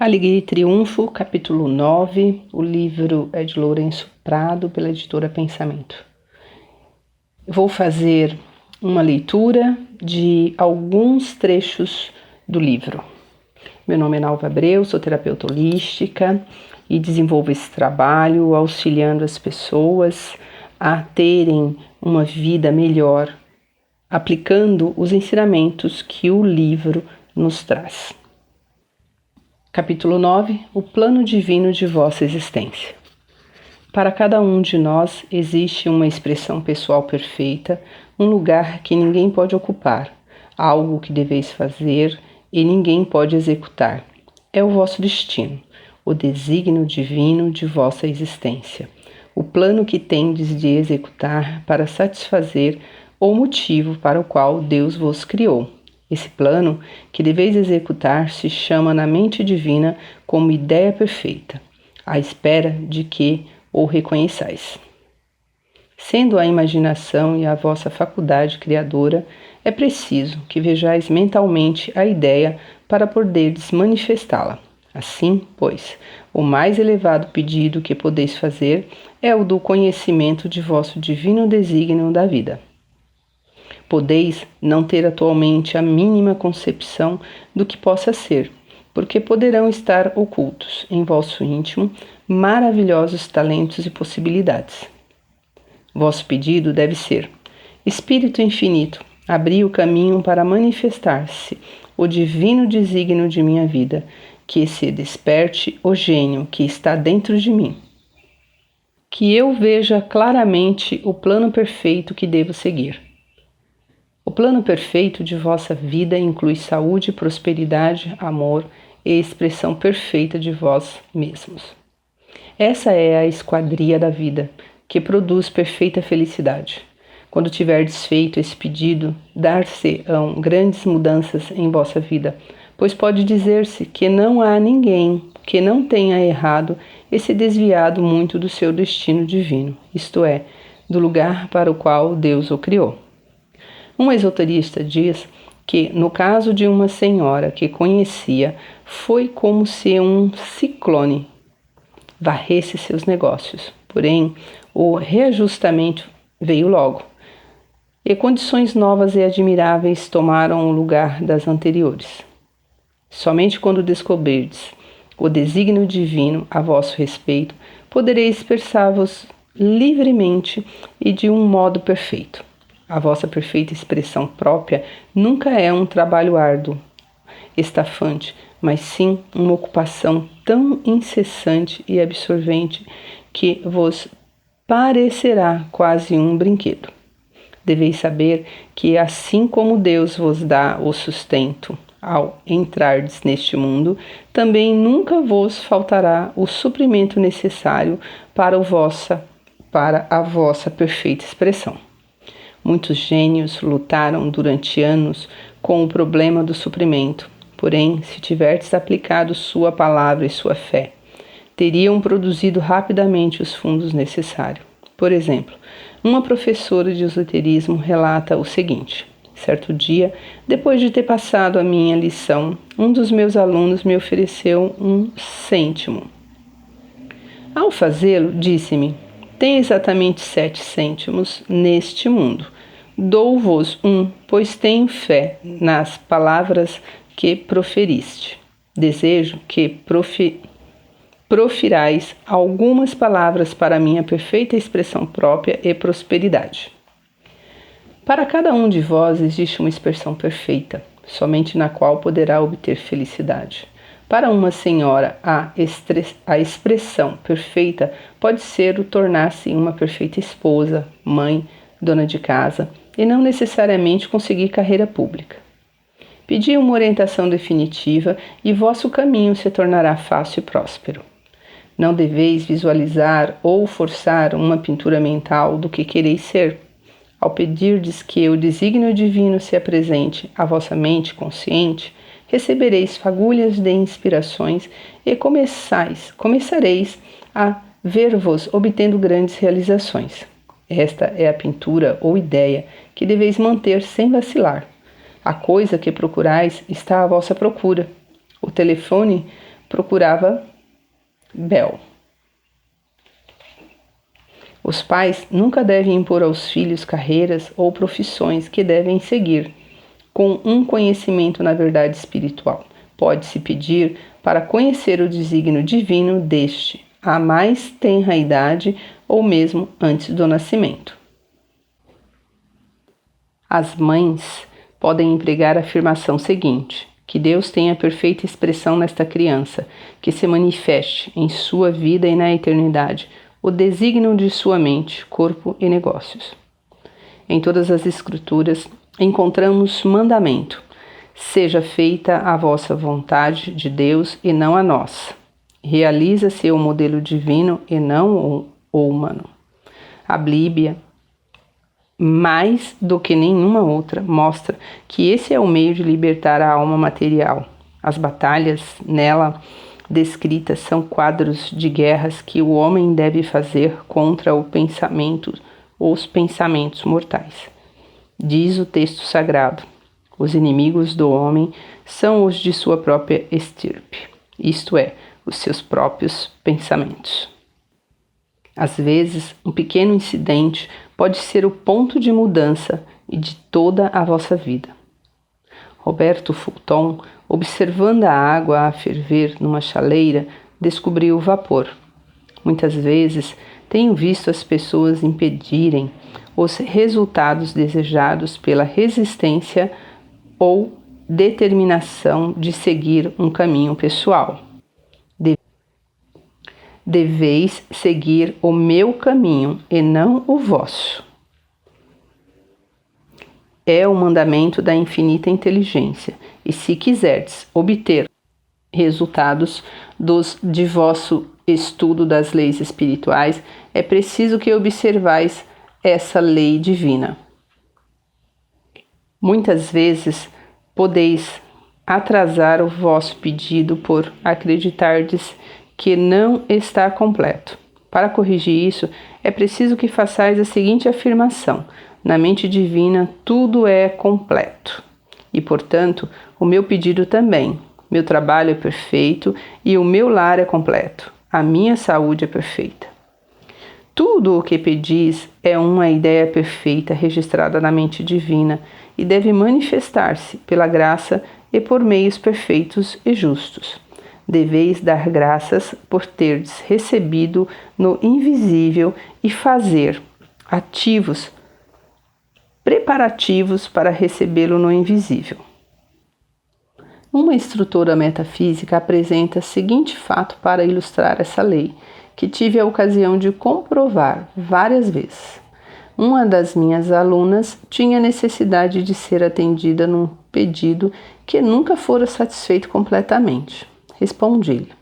Alegria e Triunfo, capítulo 9, o livro é de Lourenço Prado, pela editora Pensamento. Eu vou fazer uma leitura de alguns trechos do livro. Meu nome é Nalva Abreu, sou terapeuta holística e desenvolvo esse trabalho auxiliando as pessoas a terem uma vida melhor, aplicando os ensinamentos que o livro nos traz. Capítulo 9. O plano divino de vossa existência. Para cada um de nós existe uma expressão pessoal perfeita, um lugar que ninguém pode ocupar, algo que deveis fazer e ninguém pode executar. É o vosso destino, o desígnio divino de vossa existência, o plano que tendes de executar para satisfazer o motivo para o qual Deus vos criou. Esse plano que deveis executar se chama na mente divina como ideia perfeita, à espera de que o reconheçais. Sendo a imaginação e a vossa faculdade criadora, é preciso que vejais mentalmente a ideia para poderdes manifestá-la. Assim, pois, o mais elevado pedido que podeis fazer é o do conhecimento de vosso divino desígnio da vida. Podeis não ter atualmente a mínima concepção do que possa ser, porque poderão estar ocultos em vosso íntimo maravilhosos talentos e possibilidades. Vosso pedido deve ser: Espírito infinito, abri o caminho para manifestar-se o divino desígnio de minha vida, que se desperte o gênio que está dentro de mim. Que eu veja claramente o plano perfeito que devo seguir. O plano perfeito de vossa vida inclui saúde, prosperidade, amor e expressão perfeita de vós mesmos. Essa é a esquadria da vida, que produz perfeita felicidade. Quando tiverdes feito esse pedido, dar-se-ão grandes mudanças em vossa vida, pois pode dizer-se que não há ninguém que não tenha errado e se desviado muito do seu destino divino, isto é, do lugar para o qual Deus o criou. Um esoterista diz que, no caso de uma senhora que conhecia, foi como se um ciclone varresse seus negócios. Porém, o reajustamento veio logo, e condições novas e admiráveis tomaram o lugar das anteriores. Somente quando descobrirdes o desígnio divino a vosso respeito, podereis expressar-vos livremente e de um modo perfeito. A vossa perfeita expressão própria nunca é um trabalho árduo, estafante, mas sim uma ocupação tão incessante e absorvente que vos parecerá quase um brinquedo. Deveis saber que, assim como Deus vos dá o sustento ao entrardes neste mundo, também nunca vos faltará o suprimento necessário para a vossa perfeita expressão. Muitos gênios lutaram durante anos com o problema do suprimento, porém, se tiverdes aplicado sua palavra e sua fé, teriam produzido rapidamente os fundos necessários. Por exemplo, uma professora de esoterismo relata o seguinte: certo dia, depois de ter passado a minha lição, um dos meus alunos me ofereceu 1 cêntimo. Ao fazê-lo, disse-me: tem exatamente 7 cêntimos neste mundo. Dou-vos 1, pois tenho fé nas palavras que proferiste. Desejo que profirais algumas palavras para minha perfeita expressão própria e prosperidade. Para cada um de vós existe uma expressão perfeita, somente na qual poderá obter felicidade. Para uma senhora, a expressão perfeita pode ser o tornar-se uma perfeita esposa, mãe, dona de casa, e não necessariamente conseguir carreira pública. Pedi uma orientação definitiva e vosso caminho se tornará fácil e próspero. Não deveis visualizar ou forçar uma pintura mental do que quereis ser. Ao pedirdes que o desígnio divino se apresente à vossa mente consciente, recebereis fagulhas de inspirações e começareis a ver-vos obtendo grandes realizações. Esta é a pintura ou ideia que deveis manter sem vacilar. A coisa que procurais está à vossa procura. O telefone procurava Bel. Os pais nunca devem impor aos filhos carreiras ou profissões que devem seguir, com um conhecimento na verdade espiritual. Pode-se pedir para conhecer o desígnio divino deste, à mais tenra idade ou mesmo antes do nascimento. As mães podem empregar a afirmação seguinte: que Deus tenha perfeita expressão nesta criança, que se manifeste em sua vida e na eternidade o desígnio de sua mente, corpo e negócios. Em todas as Escrituras encontramos mandamento: seja feita a vossa vontade de Deus e não a nossa. Realiza-se o modelo divino e não o humano. A Bíblia, mais do que nenhuma outra, mostra que esse é o meio de libertar a alma material. As batalhas nela descritas são quadros de guerras que o homem deve fazer contra os pensamentos mortais. Diz o texto sagrado: os inimigos do homem são os de sua própria estirpe, isto é, os seus próprios pensamentos. Às vezes, um pequeno incidente pode ser o ponto de mudança e de toda a vossa vida. Roberto Fulton, observando a água a ferver numa chaleira, descobriu o vapor. Muitas vezes tenho visto as pessoas impedirem os resultados desejados pela resistência ou determinação de seguir um caminho pessoal. Deveis seguir o meu caminho e não o vosso. É o mandamento da infinita inteligência, e se quiserdes obter resultados de vosso estudo das leis espirituais, é preciso que observais essa lei divina. Muitas vezes podeis atrasar o vosso pedido por acreditardes que não está completo. Para corrigir isso, é preciso que façais a seguinte afirmação: na mente divina tudo é completo. E, portanto, o meu pedido também. Meu trabalho é perfeito e o meu lar é completo. A minha saúde é perfeita. Tudo o que pedis é uma ideia perfeita registrada na mente divina e deve manifestar-se pela graça e por meios perfeitos e justos. Deveis dar graças por terdes recebido no invisível e fazer preparativos para recebê-lo no invisível. Uma instrutora metafísica apresenta o seguinte fato para ilustrar essa lei, que tive a ocasião de comprovar várias vezes. Uma das minhas alunas tinha necessidade de ser atendida num pedido que nunca fora satisfeito completamente. Respondi-lhe: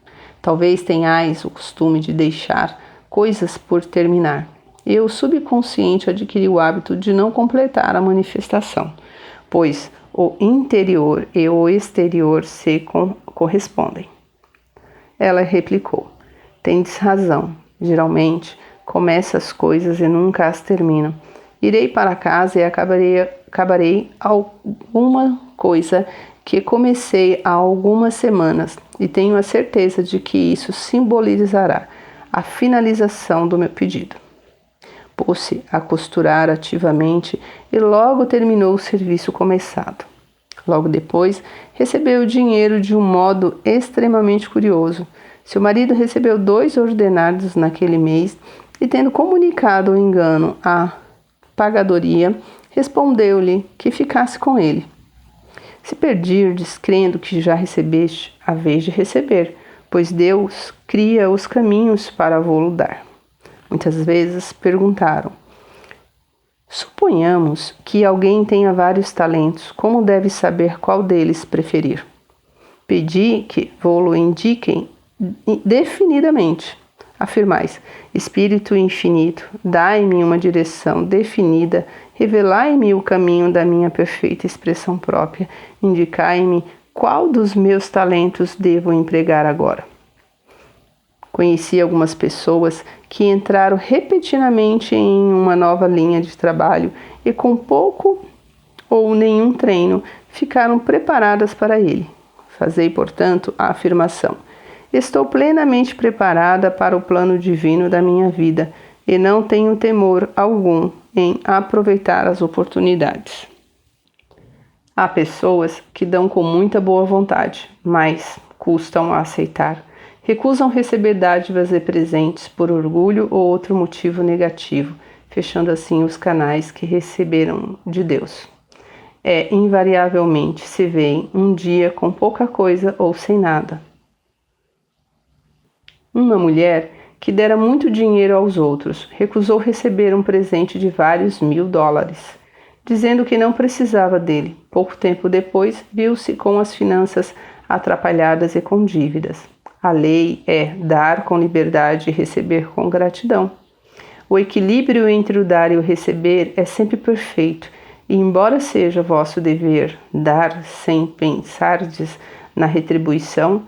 talvez tenhais o costume de deixar coisas por terminar. E o subconsciente adquiriu o hábito de não completar a manifestação, pois o interior e o exterior se correspondem. Ela replicou: tendes razão. Geralmente começo as coisas e nunca as termino. Irei para casa e acabarei alguma coisa que comecei há algumas semanas e tenho a certeza de que isso simbolizará a finalização do meu pedido. Pôs-se a costurar ativamente e logo terminou o serviço começado. Logo depois, recebeu o dinheiro de um modo extremamente curioso. Seu marido recebeu 2 ordenados naquele mês e, tendo comunicado o engano à pagadoria, respondeu-lhe que ficasse com ele. Se perdirdes, crendo que já recebeste, a vez de receber, pois Deus cria os caminhos para vô-lo dar. Muitas vezes perguntaram: suponhamos que alguém tenha vários talentos, como deve saber qual deles preferir? Pedi que vô-lo indiquem definidamente. Afirmais: Espírito infinito, dai-me uma direção definida, revelai-me o caminho da minha perfeita expressão própria, indicai-me qual dos meus talentos devo empregar agora. Conheci algumas pessoas que entraram repetidamente em uma nova linha de trabalho e com pouco ou nenhum treino ficaram preparadas para ele. Fazei, portanto, a afirmação: Estou plenamente preparada para o plano divino da minha vida e não tenho temor algum em aproveitar as oportunidades. Há pessoas que dão com muita boa vontade, mas custam a aceitar. Recusam receber dádivas e presentes por orgulho ou outro motivo negativo, fechando assim os canais que receberam de Deus. Invariavelmente se veem um dia com pouca coisa ou sem nada. Uma mulher que dera muito dinheiro aos outros recusou receber um presente de vários $1000, dizendo que não precisava dele. Pouco tempo depois, viu-se com as finanças atrapalhadas e com dívidas. A lei é dar com liberdade e receber com gratidão. O equilíbrio entre o dar e o receber é sempre perfeito, e embora seja vosso dever dar sem pensardes na retribuição,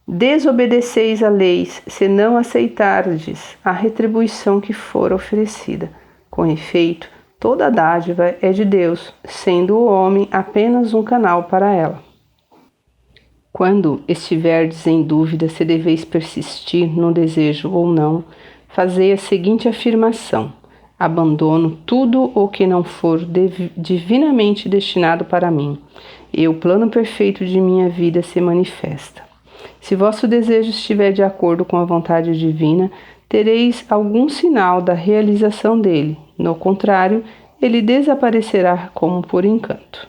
desobedeceis a leis se não aceitardes a retribuição que for oferecida. Com efeito, toda dádiva é de Deus, sendo o homem apenas um canal para ela. Quando estiverdes em dúvida se deveis persistir no desejo ou não, fazei a seguinte afirmação: abandono tudo o que não for divinamente destinado para mim, e o plano perfeito de minha vida se manifesta. Se vosso desejo estiver de acordo com a vontade divina, tereis algum sinal da realização dele. No contrário, ele desaparecerá como por encanto.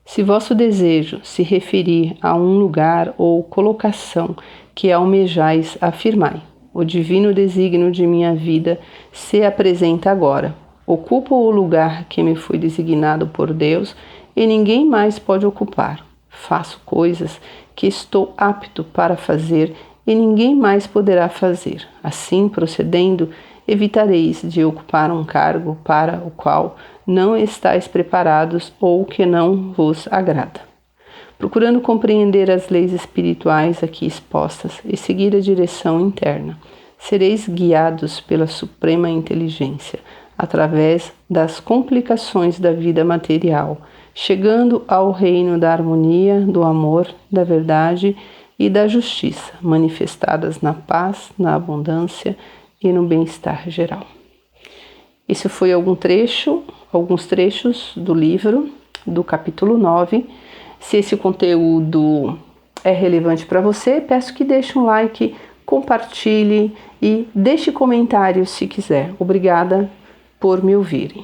Se vosso desejo se referir a um lugar ou colocação que almejais, afirmai: o divino desígnio de minha vida se apresenta agora. Ocupo o lugar que me foi designado por Deus e ninguém mais pode ocupar. Faço coisas que estou apto para fazer e ninguém mais poderá fazer. Assim, procedendo, evitareis de ocupar um cargo para o qual não estáis preparados ou que não vos agrada. Procurando compreender as leis espirituais aqui expostas e seguir a direção interna, sereis guiados pela suprema inteligência, através das complicações da vida material, chegando ao reino da harmonia, do amor, da verdade e da justiça, manifestadas na paz, na abundância e no bem-estar geral. Esse foi alguns trechos do livro, do capítulo 9. Se esse conteúdo é relevante para você, peço que deixe um like, compartilhe e deixe comentários se quiser. Obrigada por me ouvirem.